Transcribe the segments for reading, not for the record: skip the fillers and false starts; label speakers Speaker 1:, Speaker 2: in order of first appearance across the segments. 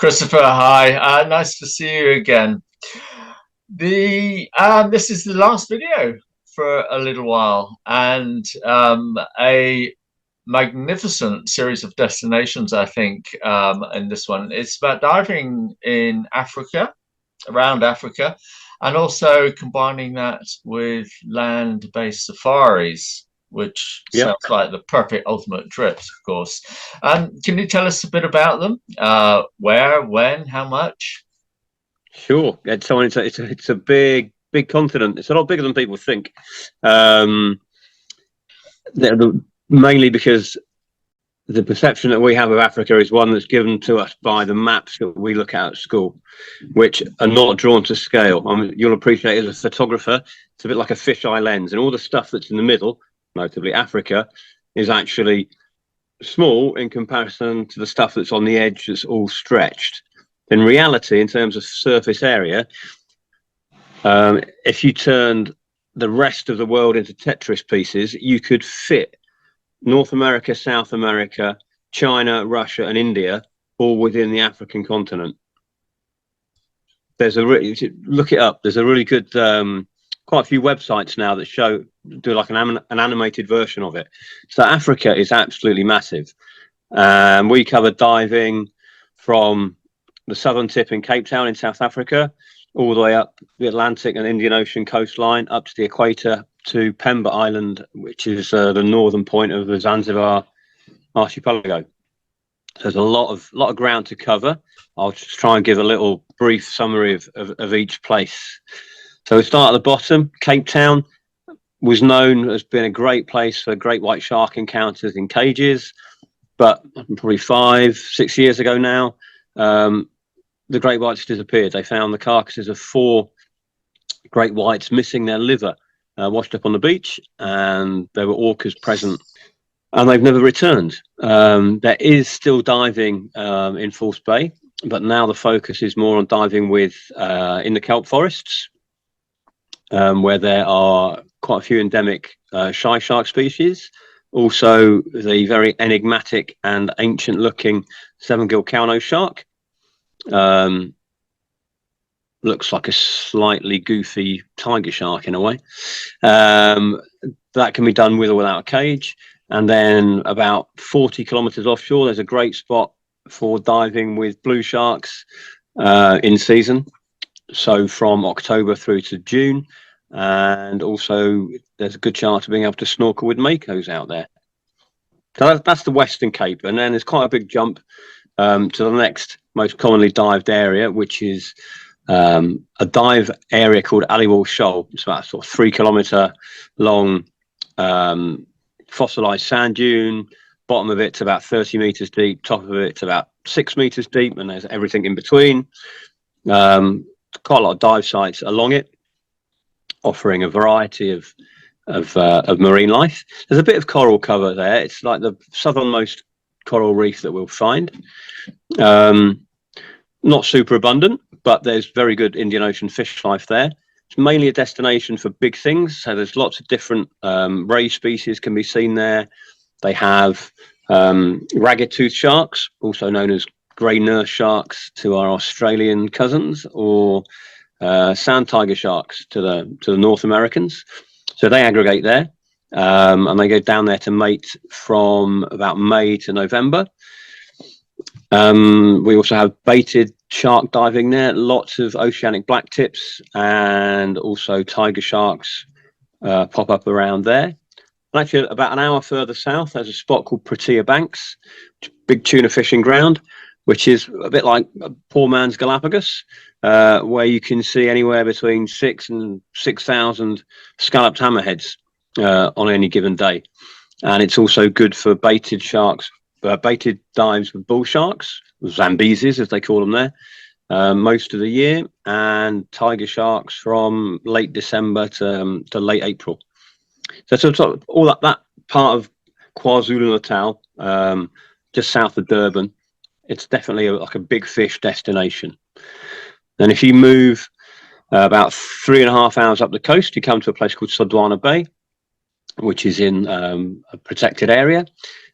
Speaker 1: Christopher, hi. Nice to see you again. This is the last video for a little while, and a magnificent series of destinations, I think, in this one. It's about diving in Africa, around Africa, and also combining that with land-based safaris, which
Speaker 2: Yep,
Speaker 1: sounds like the perfect ultimate trips, of course. Can you tell us a bit about them? Where, when, how much?
Speaker 2: sure. It's a big continent. It's a lot bigger than people think. Um, Mainly because the perception that we have of Africa is one that's given to us by the maps that we look at school, which are not drawn to scale. I mean, you'll appreciate as a photographer, it's a bit like a fisheye lens, and all the stuff that's in the middle, notably Africa, is actually small in comparison to the stuff that's on the edge that's all stretched. In reality, in terms of surface area, if you turned the rest of the world into Tetris pieces, you could fit North America, South America, China, Russia, and India all within the African continent. Look it up. There's a really good, quite a few websites now that do like an animated version of it. So Africa is absolutely massive. We covered diving from the southern tip in Cape Town in South Africa, all the way up the Atlantic and Indian Ocean coastline, up to the equator to Pemba Island, which is the northern point of the Zanzibar archipelago. So there's a lot of ground to cover. I'll just try and give a little brief summary of each place. So we start at the bottom. Cape Town was known as being a great place for great white shark encounters in cages, but probably 5-6 years ago now, the great whites disappeared. They found the carcasses of 4 great whites missing their liver, washed up on the beach, and there were orcas present, and they've never returned. There is still diving in False Bay, but now the focus is more on diving in the kelp forests, where there are quite a few endemic shy shark species. Also, the very enigmatic and ancient-looking seven-gill cow-nose shark. Looks like a slightly goofy tiger shark in a way. That can be done with or without a cage. And then about 40 kilometers offshore, there's a great spot for diving with blue sharks in season. So from October through to June. And also there's a good chance of being able to snorkel with makos out there. So that's the Western Cape. And then there's quite a big jump to the next most commonly dived area, which is a dive area called Aliwal Shoal. It's about a sort of 3 kilometer long fossilized sand dune. Bottom of it's about 30 meters deep, top of it's about 6 meters deep, and there's everything in between. Quite a lot of dive sites along it, offering a variety of marine life. There's a bit of coral cover there. It's like the southernmost coral reef that we'll find. Not super abundant, but there's very good Indian Ocean fish life there. It's mainly a destination for big things, so there's lots of different ray species can be seen there. They have ragged tooth sharks, also known as grey nurse sharks to our Australian cousins, or sand tiger sharks to the North Americans. So they aggregate there, and they go down there to mate from about May to November. We also have baited shark diving there, lots of oceanic black tips, and also tiger sharks pop up around there. And actually, about an hour further south, there's a spot called Pratia Banks, big tuna fishing ground, which is a bit like a poor man's Galapagos, where you can see anywhere between 6,000 and 6,000 scalloped hammerheads on any given day. And it's also good for baited sharks. Baited dives with bull sharks, Zambesis as they call them there, most of the year, and tiger sharks from late December to late April. So sort of all that part of KwaZulu-Natal, just south of Durban, it's definitely like a big fish destination. And if you move about 3.5 hours up the coast, you come to a place called Sodwana Bay, which is in a protected area.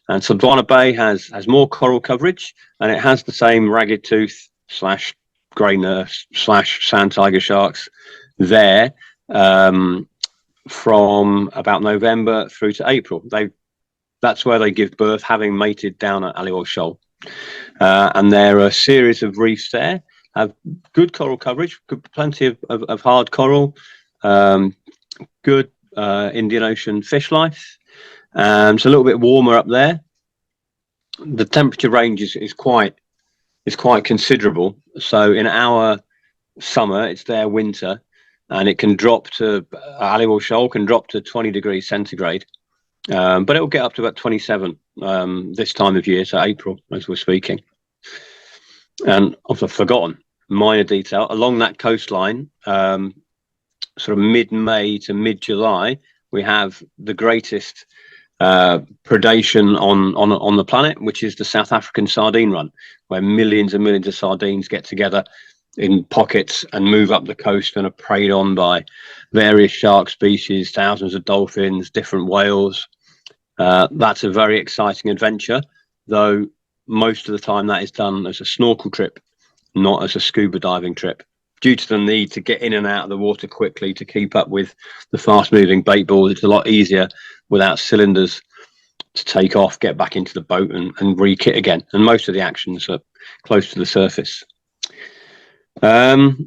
Speaker 2: And Sodwana Bay has more coral coverage, and it has the same ragged tooth slash grey nurse slash sand tiger sharks there from about November through to April. That's where they give birth, having mated down at Aliwal Shoal. And there are a series of reefs there, have good coral coverage, plenty of hard coral, good Indian Ocean fish life. It's a little bit warmer up there. The temperature range is quite considerable. So in our summer, it's their winter, and it can drop to Aliwal Shoal can drop to 20 degrees centigrade. But it will get up to about 27 this time of year, so April, as we're speaking. And I've forgotten, minor detail, along that coastline, sort of mid-May to mid-July, we have the greatest predation on the planet, which is the South African sardine run, where millions and millions of sardines get together in pockets and move up the coast and are preyed on by various shark species, thousands of dolphins, different whales. That's a very exciting adventure, though most of the time that is done as a snorkel trip, not as a scuba diving trip, due to the need to get in and out of the water quickly to keep up with the fast moving bait balls. It's a lot easier without cylinders to take off, get back into the boat and re-kit again. And most of the actions are close to the surface. That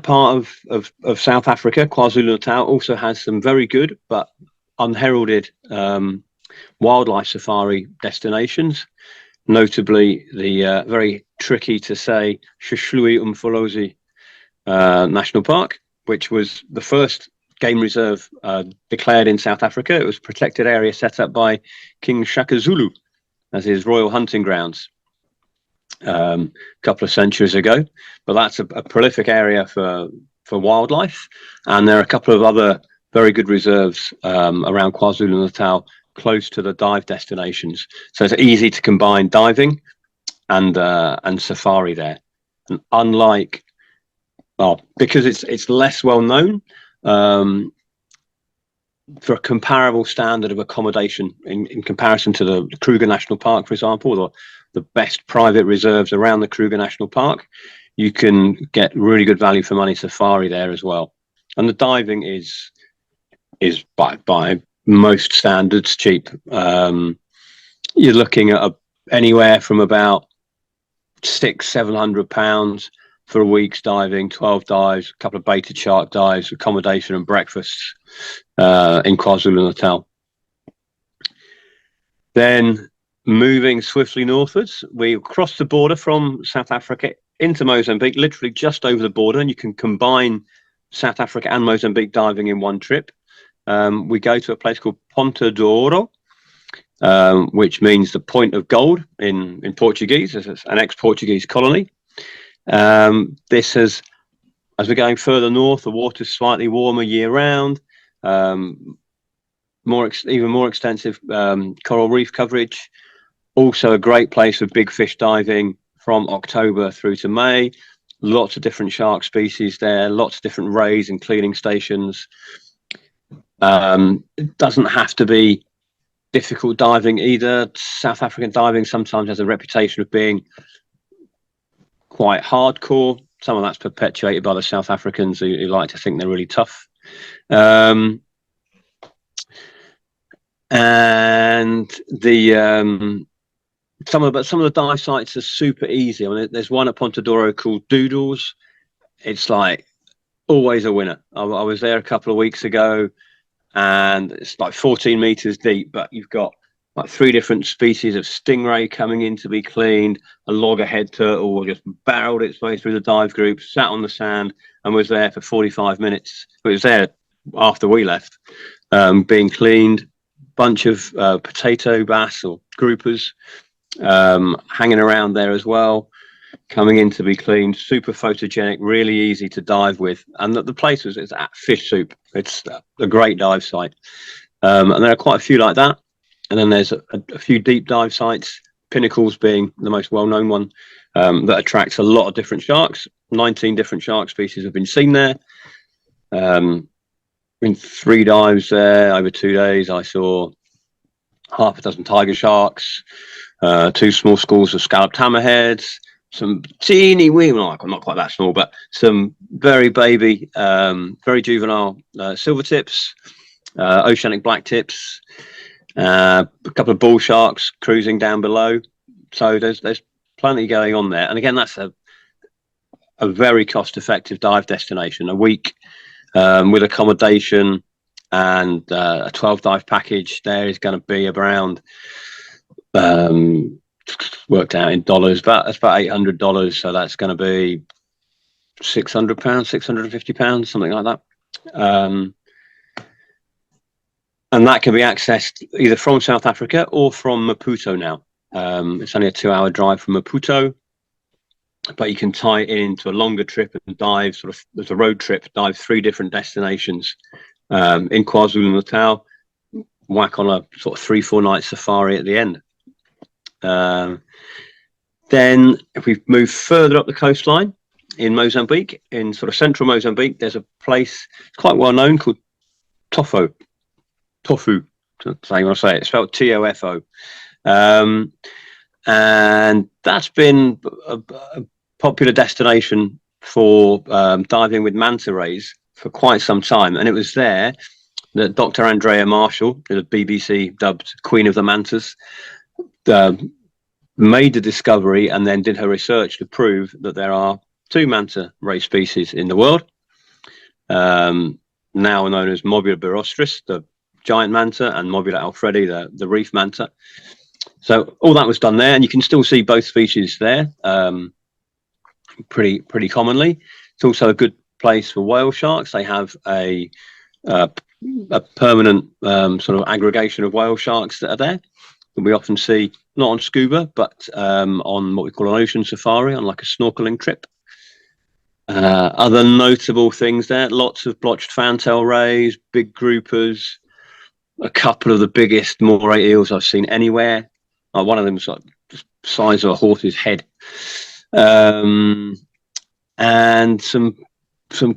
Speaker 2: part of South Africa, KwaZulu-Natal, also has some very good but unheralded wildlife safari destinations, notably the very tricky to say Shishlui Umfolozi National Park, which was the first game reserve declared in South Africa. It was a protected area set up by King Shaka Zulu as his royal hunting grounds a couple of centuries ago. But that's a prolific area for wildlife, and there are a couple of other very good reserves around KwaZulu-Natal close to the dive destinations, so it's easy to combine diving and safari there. And unlike, well, because it's less well known, for a comparable standard of accommodation in comparison to the Kruger National Park, for example, or the best private reserves around the Kruger National Park, you can get really good value for money safari there as well. And the diving is by most standards cheap. You're looking at anywhere from about £600-700 for a week's diving, 12 dives, a couple of baited shark dives, accommodation and breakfasts in KwaZulu-Natal. Then moving swiftly northwards, we cross the border from South Africa into Mozambique, literally just over the border, and you can combine South Africa and Mozambique diving in one trip. We go to a place called Ponta do Ouro, which means the point of gold in Portuguese. It's an ex-Portuguese colony. This has, as we're going further north, the water's slightly warmer year round, even more extensive coral reef coverage. Also a great place for big fish diving from October through to May. Lots of different shark species there, lots of different rays and cleaning stations. It doesn't have to be difficult diving either. South African diving sometimes has a reputation of being quite hardcore. Some of that's perpetuated by the South Africans who like to think they're really tough. And some of the dive sites are super easy. I mean, there's one at Ponta do Ouro called Doodles. It's like always a winner. I was there a couple of weeks ago, and it's like 14 meters deep, but you've got like 3 different species of stingray coming in to be cleaned. A loggerhead turtle just barreled its way through the dive group, sat on the sand, and was there for 45 minutes. It was there after we left, being cleaned. Bunch of potato bass or groupers hanging around there as well, coming in to be cleaned. Super photogenic, really easy to dive with, and the place is at Fish Soup. It's a great dive site, and there are quite a few like that. And then there's a few deep dive sites, Pinnacles being the most well-known one, that attracts a lot of different sharks. 19 different shark species have been seen there. In 3 dives there over 2 days, I saw half a dozen tiger sharks, 2 small schools of scalloped hammerheads, some teeny wee, well, not quite that small, but some very baby, very juvenile silver tips, oceanic black tips, a couple of bull sharks cruising down below. So there's plenty going on there. And again, that's a very cost-effective dive destination. A week with accommodation and a 12 dive package there is going to be around, worked out in dollars, that's about $800. So that's going to be £600, £650, something like that. And that can be accessed either from South Africa or from Maputo now. It's only a 2-hour drive from Maputo, but you can tie it into a longer trip and dive sort of as a road trip, dive 3 different destinations in KwaZulu-Natal, whack on a sort of 3-4 night safari at the end. Then if we move further up the coastline in Mozambique, in sort of central Mozambique, there's a place quite well known called Tofu. That's how you want to say it. It's spelled TOFO. And that's been a popular destination for diving with manta rays for quite some time. And it was there that Dr. Andrea Marshall, the BBC dubbed Queen of the Mantas, made the discovery and then did her research to prove that there are 2 manta ray species in the world, now known as Mobula birostris, the giant manta, and Mobula alfredi, the reef manta. So all that was done there, and you can still see both species there pretty commonly. It's also a good place for whale sharks. They have a permanent sort of aggregation of whale sharks that are there. We often see, not on scuba, but on what we call an ocean safari, on like a snorkeling trip. Other notable things there, lots of blotched fantail rays, big groupers, a couple of the biggest moray eels I've seen anywhere. One of them was like the size of a horse's head. And some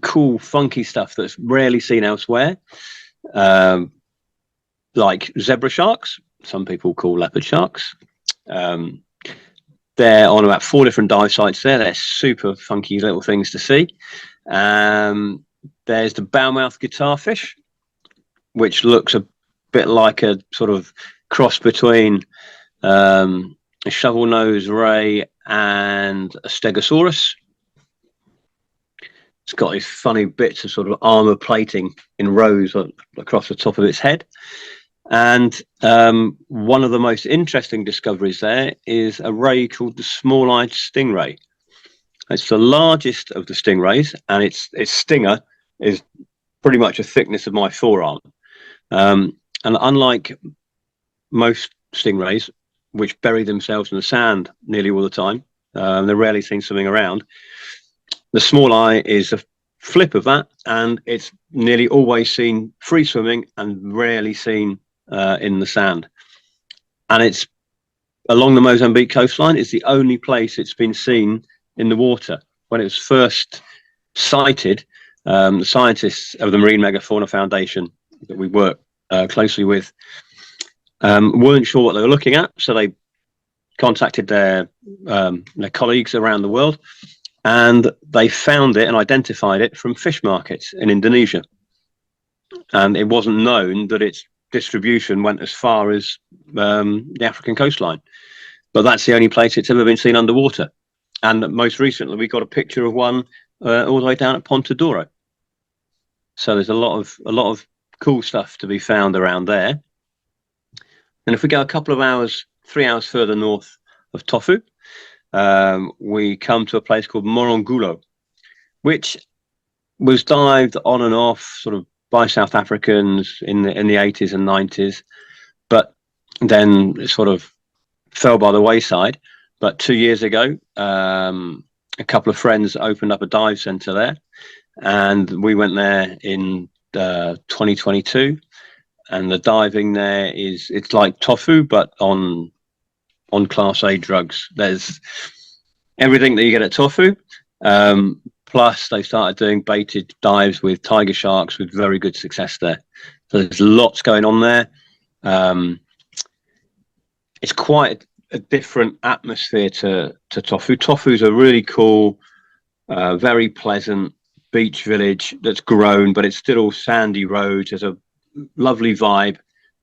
Speaker 2: cool, funky stuff that's rarely seen elsewhere, like zebra sharks, some people call leopard sharks. They're on about 4 different dive sites there. They're super funky little things to see. There's the bowmouth guitarfish, which looks a bit like a sort of cross between a shovel nose ray and a stegosaurus. It's got these funny bits of sort of armor plating in rows across the top of its head. And one of the most interesting discoveries there is a ray called the small-eyed stingray. It's the largest of the stingrays, and its stinger is pretty much the thickness of my forearm. And unlike most stingrays, which bury themselves in the sand nearly all the time, they're rarely seen swimming around. The small eye is a flip of that, and it's nearly always seen free swimming and rarely seen in the sand. And it's along the Mozambique coastline. It's the only place it's been seen in the water. When it was first sighted, the scientists of the Marine Megafauna Foundation that we work closely with weren't sure what they were looking at, so they contacted their colleagues around the world, and they found it and identified it from fish markets in Indonesia. And it wasn't known that its distribution went as far as the African coastline, but that's the only place it's ever been seen underwater. And most recently we got a picture of one all the way down at Ponta Douro. So there's a lot of cool stuff to be found around there. And if we go a couple of hours, 3 hours further north of Tofu, we come to a place called Morongulo, which was dived on and off sort of by South Africans in the 80s and 90s, but then it sort of fell by the wayside. But 2 years ago, a couple of friends opened up a dive center there, and we went there in 2022. And the diving there it's like Tofu, but on Class A drugs. There's everything that you get at Tofu. Plus, they started doing baited dives with tiger sharks with very good success there. So there's lots going on there. It's quite a different atmosphere to Tofu. Tofu's a really cool, very pleasant beach village that's grown, but it's still all sandy roads. There's a lovely vibe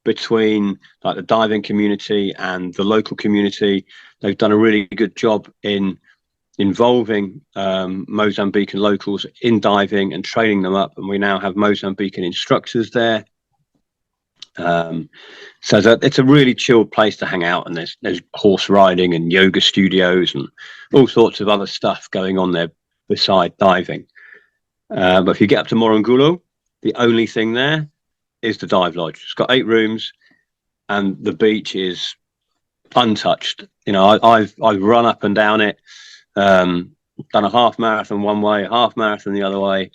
Speaker 2: between like the diving community and the local community. They've done a really good job in involving Mozambican locals in diving and training them up, and we now have Mozambican instructors there. So it's a really chilled place to hang out, and there's horse riding and yoga studios and all sorts of other stuff going on there beside diving. But if you get up to Morongulo, the only thing there is the dive lodge. It's got 8 rooms, and the beach is untouched. You know, I've run up and down it, done a half marathon one way, a half marathon the other way,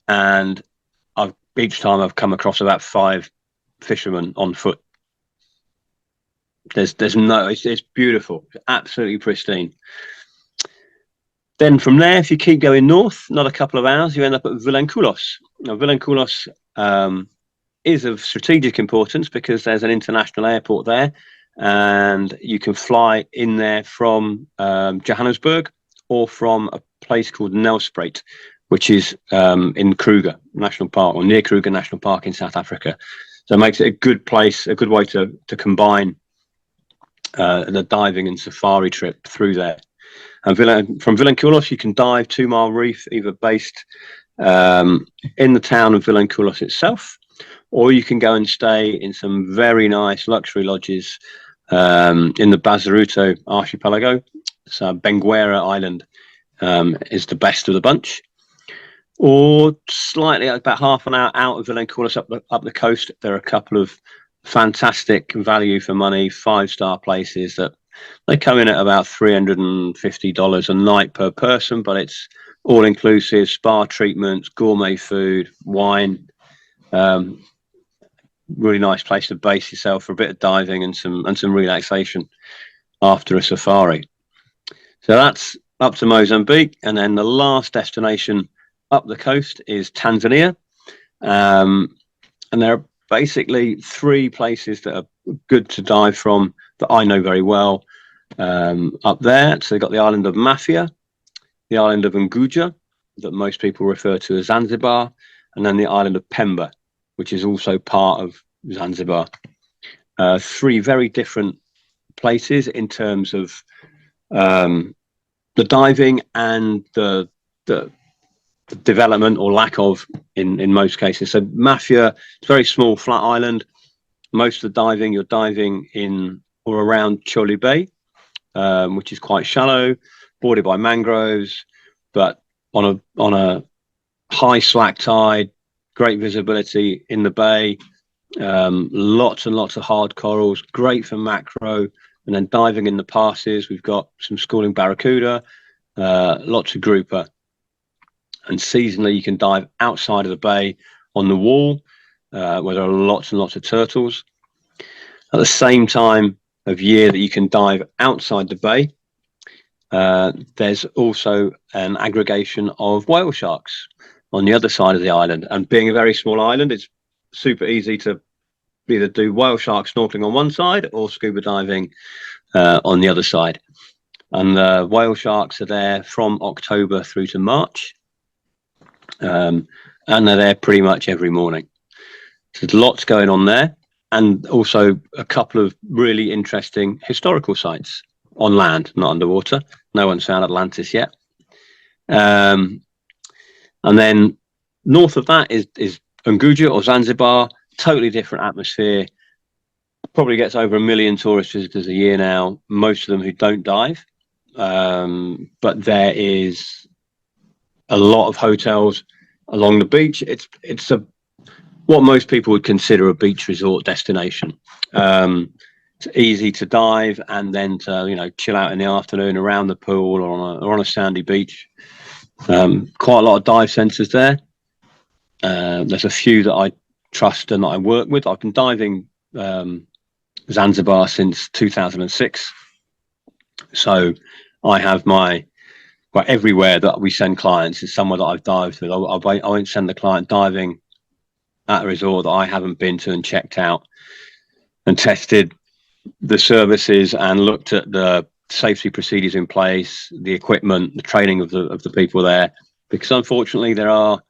Speaker 2: and each time I've come across about 5 fishermen on foot. It's beautiful, absolutely pristine. Then from there, if you keep going north, another couple of hours, you end up at Vilanculos. Now, Vilanculos is of strategic importance because there's an international airport there, and you can fly in there from Johannesburg or from a place called Nelspruit, which is in Kruger National Park, or near Kruger National Park in South Africa. So it makes it a good place, a good way to combine the diving and safari trip through there. And from Vilanculos, you can dive 2 Mile Reef, either based in the town of Vilanculos itself, or you can go and stay in some very nice luxury lodges in the Bazaruto archipelago. So Benguera Island is the best of the bunch. Or slightly about half an hour out of Vilanculos up the coast, there are a couple of fantastic value for money 5-star places that they come in at about $350 a night per person, but it's all inclusive, spa treatments, gourmet food, wine. Really nice place to base yourself for a bit of diving and some relaxation after a safari. So that's up to Mozambique, and then the last destination up the coast is Tanzania, and there are basically 3 places that are good to dive from that I know very well up there. So they've got the island of Mafia, the island of Unguja, that most people refer to as Zanzibar, and then the island of Pemba, which is also part of Zanzibar. 3 very different places in terms of the diving and the development or lack of in most cases. So Mafia, it's a very small flat island. Most of the diving, you're diving in or around Chole Bay, which is quite shallow, bordered by mangroves, but on a high slack tide, great visibility in the bay, lots and lots of hard corals, great for macro. And then diving in the passes, we've got some schooling barracuda, lots of grouper. And seasonally, you can dive outside of the bay on the wall, where there are lots and lots of turtles. At the same time of year that you can dive outside the bay, there's also an aggregation of whale sharks on the other side of the island. And being a very small island, it's super easy to either do whale shark snorkeling on one side or scuba diving on the other side. And the whale sharks are there from October through to March. And they're there pretty much every morning. So there's lots going on there, and also a couple of really interesting historical sites on land, not underwater. No one's found Atlantis yet. And then north of that is Unguja or Zanzibar, totally different atmosphere. Probably gets over 1 million tourist visitors a year now, most of them who don't dive. But there is a lot of hotels along the beach. It's what most people would consider a beach resort destination. It's easy to dive and then to chill out in the afternoon around the pool or on a sandy beach. Quite a lot of dive centres there. There's a few that I trust and that I work with. I've been diving Zanzibar since 2006, so I have everywhere that we send clients is somewhere that I've dived with. I won't send the client diving at a resort that I haven't been to and checked out and tested the services and looked at the safety procedures in place, the equipment, the training of the people there, because unfortunately there are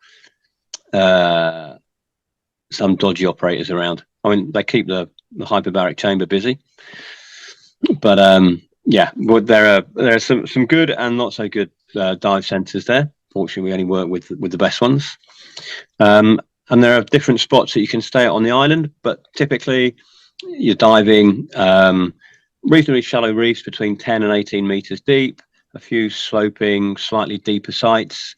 Speaker 2: some dodgy operators around. I mean, they keep the hyperbaric chamber busy, but yeah, well, there are some good and not so good dive centres there. Fortunately, we only work with the best ones, and there are different spots that you can stay at on the island. But typically, you're diving reasonably shallow reefs between 10 and 18 meters deep. A few sloping, slightly deeper sites.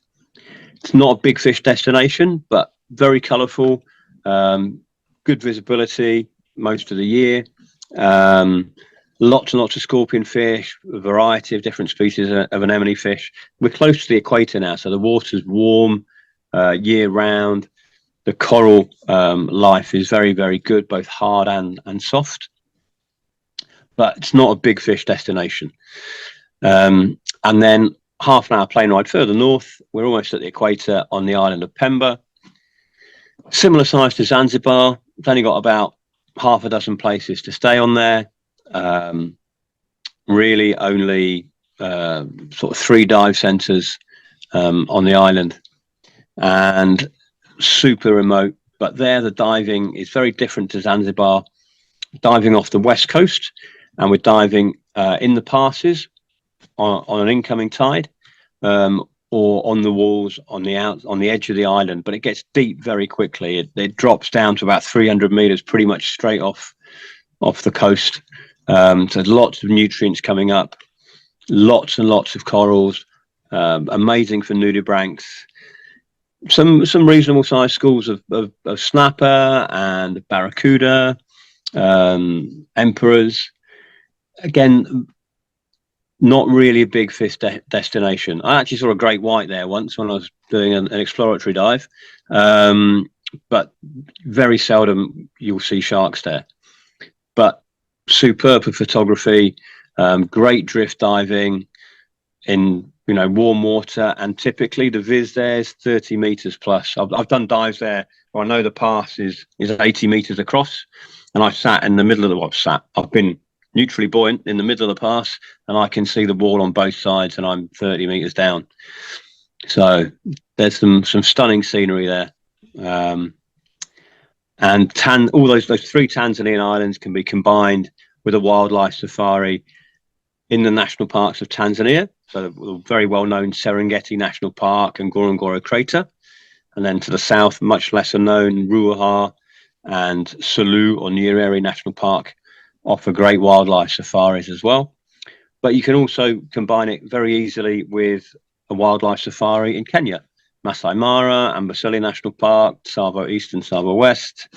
Speaker 2: It's not a big fish destination, but very colourful. Good visibility most of the year. Lots and lots of scorpion fish, a variety of different species of anemone fish. We're close to the equator now, so the water's warm year round. The coral life is very, very good, both hard and soft. But it's not a big fish destination. And then half an hour plane ride further north, we're almost at the equator on the island of Pemba. Similar size to Zanzibar. It's only got about half a dozen places to stay on there. Really only sort of 3 dive centres on the island, and super remote. But there the diving is very different to Zanzibar. Diving off the west coast, and we're diving in the passes on an incoming tide, or on the walls on the edge of the island. But it gets deep very quickly. It drops down to about 300 meters, pretty much straight off the coast. So there's lots of nutrients coming up, lots and lots of corals, amazing for nudibranchs. Some reasonable sized schools of snapper and barracuda, emperors. Again, not really a big fish destination. I actually saw a great white there once when I was doing an exploratory dive, but very seldom you'll see sharks there. But superb for photography, great drift diving in warm water, and typically the viz there is 30 meters plus. I've done dives there where I know the pass is 80 meters across, and I sat in the middle of I've been neutrally buoyant in the middle of the pass, and I can see the wall on both sides, and I'm 30 meters down. So there's some stunning scenery there. And all those 3 Tanzanian islands can be combined with a wildlife safari in the national parks of Tanzania. So the very well-known Serengeti National Park and Ngorongoro Crater. And then to the south, much lesser known, Ruaha and Selous or Nyerere National Park offer great wildlife safaris as well. But you can also combine it very easily with a wildlife safari in Kenya. Masai Mara, Amboseli National Park, Tsavo East and Tsavo West,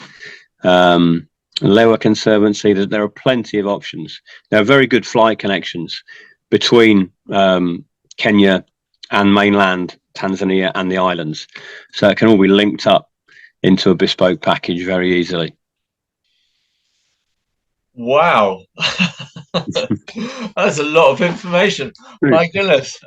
Speaker 2: Lewa Conservancy. There are plenty of options. There are very good flight connections between Kenya and mainland Tanzania and the islands. So it can all be linked up into a bespoke package very easily.
Speaker 1: Wow. That's a lot of information. My goodness.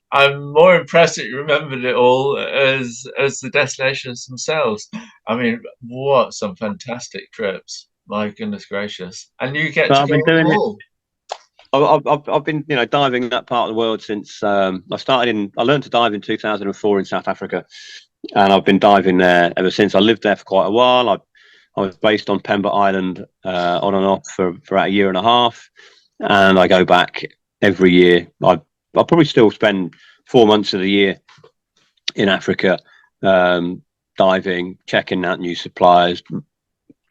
Speaker 1: I'm more impressed that you remembered it all as the destinations themselves. I mean, what some fantastic trips. My goodness gracious. And you get to go on all.
Speaker 2: I've been diving that part of the world since I learned to dive in 2004 in South Africa, and I've been diving there ever since. I lived there for quite a while. I was based on Pemba Island on and off for about a year and a half, and I go back every year. I'll probably still spend 4 months of the year in Africa, diving, checking out new suppliers,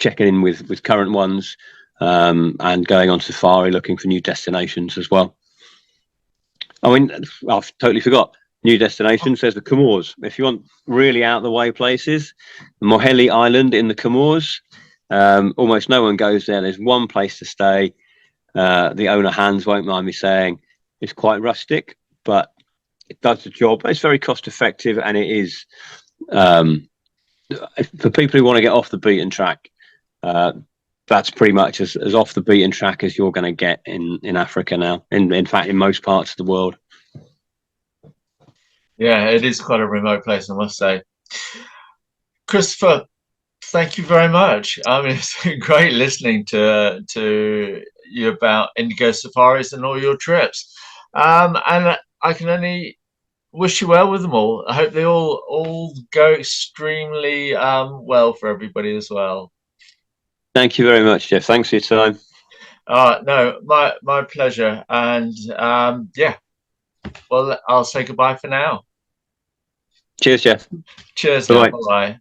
Speaker 2: checking in with current ones, and going on safari looking for new destinations as well. I mean, I've totally forgot. New destinations, there's the Comores. If you want really out of the way places, Moheli Island in the Comores, almost no one goes there. There's one place to stay. The owner, Hans, won't mind me saying it's quite rustic, but it does the job. It's very cost effective, and it is for people who want to get off the beaten track. That's pretty much as off the beaten track as you're going to get in Africa now. In fact, in most parts of the world. Yeah,
Speaker 1: it is quite a remote place, I must say. Christopher, thank you very much. I mean, it's been great listening to you about Indigo Safaris and all your trips. And I can only wish you well with them all. I hope they all go extremely well for everybody as well.
Speaker 2: Thank you very much, Jeff. Thanks for your time.
Speaker 1: No, my pleasure. And yeah, well, I'll say goodbye for now.
Speaker 2: Cheers, Jeff.
Speaker 1: Cheers
Speaker 2: Bye
Speaker 1: now.
Speaker 2: bye.
Speaker 1: Bye bye.